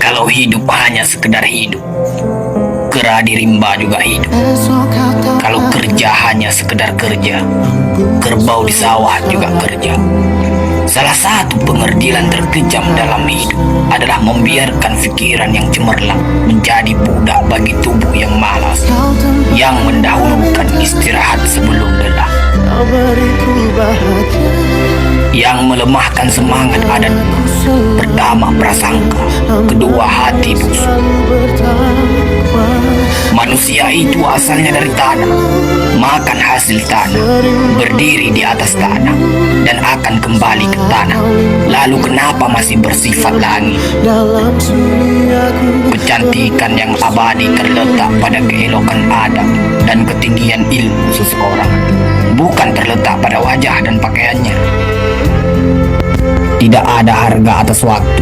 Kalau hidup hanya sekedar hidup, kera di rimba juga hidup. Kalau kerja hanya sekedar kerja, kerbau di sawah juga kerja. Salah satu pengerdilan terkejam dalam hidup adalah membiarkan pikiran yang cemerlang menjadi budak bagi tubuh yang malas, yang mendahulukan istirahat sebelum lelah, yang melemahkan semangat adat. Pertama prasangka, kedua hati busuk. Manusia itu asalnya dari tanah, makan hasil tanah, berdiri di atas tanah, dan akan kembali ke tanah. Lalu kenapa masih bersifat langit? Kecantikan yang abadi terletak pada keelokan adab dan ketinggian ilmu seseorang, bukan terletak pada wajah dan pakaiannya. Tidak ada harga atas waktu,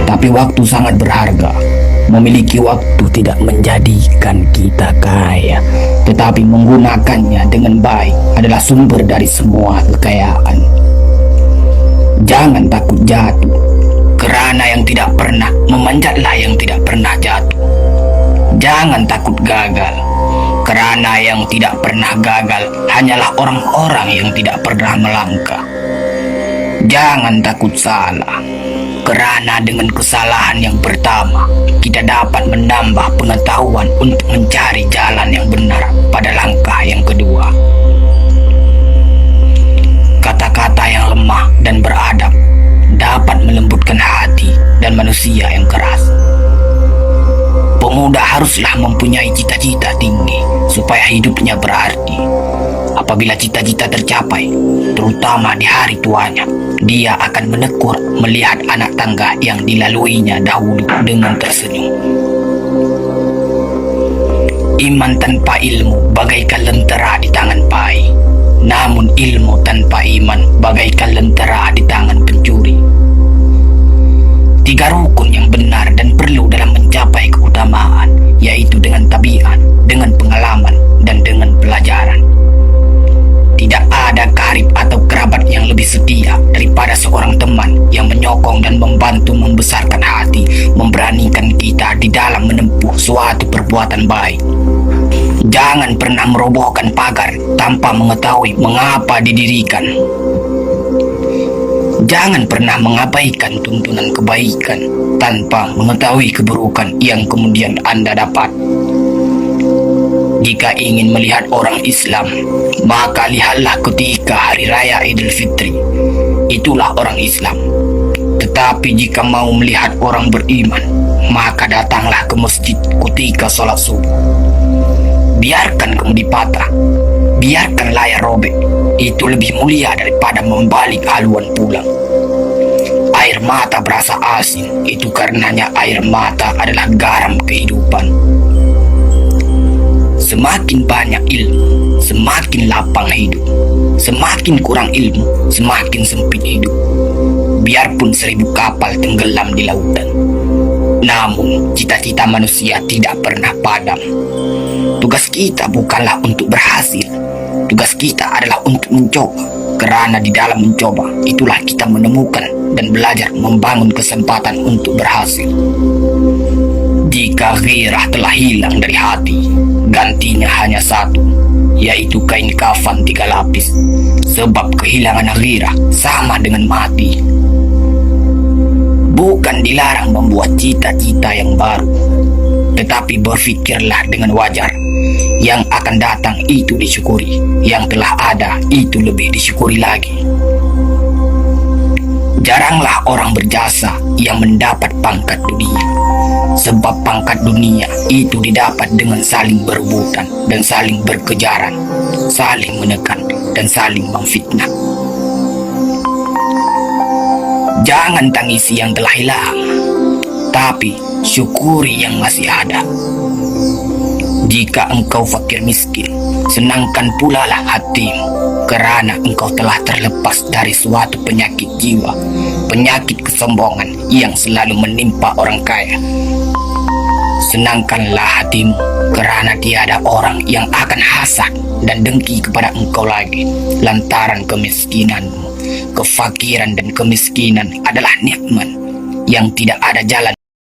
tapi waktu sangat berharga. Memiliki waktu tidak menjadikan kita kaya, tetapi menggunakannya dengan baik adalah sumber dari semua kekayaan. Jangan takut jatuh, kerana yang tidak pernah memanjatlah yang tidak pernah jatuh. Jangan takut gagal, kerana yang tidak pernah gagal hanyalah orang-orang yang tidak pernah melangkah. Jangan takut salah, kerana dengan kesalahan yang pertama kita dapat menambah pengetahuan untuk mencari jalan yang benar pada langkah yang kedua. Kata-kata yang lemah dan beradab dapat melembutkan hati dan manusia yang keras. Pemuda haruslah mempunyai cita-cita tinggi supaya hidupnya berarti. Apabila cita-cita tercapai, terutama di hari tuanya, dia akan menekur melihat anak tangga yang dilaluinya dahulu dengan tersenyum. Iman tanpa ilmu bagaikan lentera di tangan pai, namun ilmu tanpa iman bagaikan lentera di tangan pencuri. Tiga rukun yang benar dan perlu dalam mencapai keutamaan, yaitu dengan tabiat, dengan pengalaman, dan dengan pelajaran. Tidak ada karib atau kerabat yang lebih setia daripada seorang teman yang menyokong dan membantu membesarkan hati, memberanikan kita di dalam menempuh suatu perbuatan baik. Jangan pernah merobohkan pagar tanpa mengetahui mengapa didirikan. Jangan pernah mengabaikan tuntunan kebaikan tanpa mengetahui keburukan yang kemudian Anda dapat. Jika ingin melihat orang Islam, maka lihatlah ketika Hari Raya Idul Fitri. Itulah orang Islam. Tetapi jika mau melihat orang beriman, maka datanglah ke masjid ketika sholat subuh. Biarkan kemudi patah, biarkan layar robek. Itu lebih mulia daripada membalik haluan pulang. Air mata berasa asin, itu karenanya air mata adalah garam kehidupan. Semakin banyak ilmu, semakin lapang hidup. Semakin kurang ilmu, semakin sempit hidup. Biarpun 1000 kapal tenggelam di lautan, namun cita-cita manusia tidak pernah padam. Tugas kita bukanlah untuk berhasil, tugas kita adalah untuk mencoba. Kerana di dalam mencoba, itulah kita menemukan dan belajar membangun kesempatan untuk berhasil. Jika ghirah telah hilang dari hati, gantinya hanya satu, yaitu kain kafan 3 lapis. Sebab kehilangan ghirah sama dengan mati. Bukan dilarang membuat cita-cita yang baru, tetapi berfikirlah dengan wajar. Yang akan datang itu disyukuri, yang telah ada itu lebih disyukuri lagi. Jaranglah orang berjasa yang mendapat pangkat dunia, sebab pangkat dunia itu didapat dengan saling berebutan dan saling berkejaran, saling menekan dan saling memfitnah. Jangan tangisi yang telah hilang, tapi syukuri yang masih ada. Jika engkau fakir miskin, senangkan pula lah hatimu, kerana engkau telah terlepas dari suatu penyakit jiwa, penyakit kesombongan yang selalu menimpa orang kaya. Senangkanlah hatimu, kerana tiada orang yang akan hasad dan dengki kepada engkau lagi, lantaran kemiskinanmu. Kefakiran dan kemiskinan adalah nikmat. yang tidak ada jalan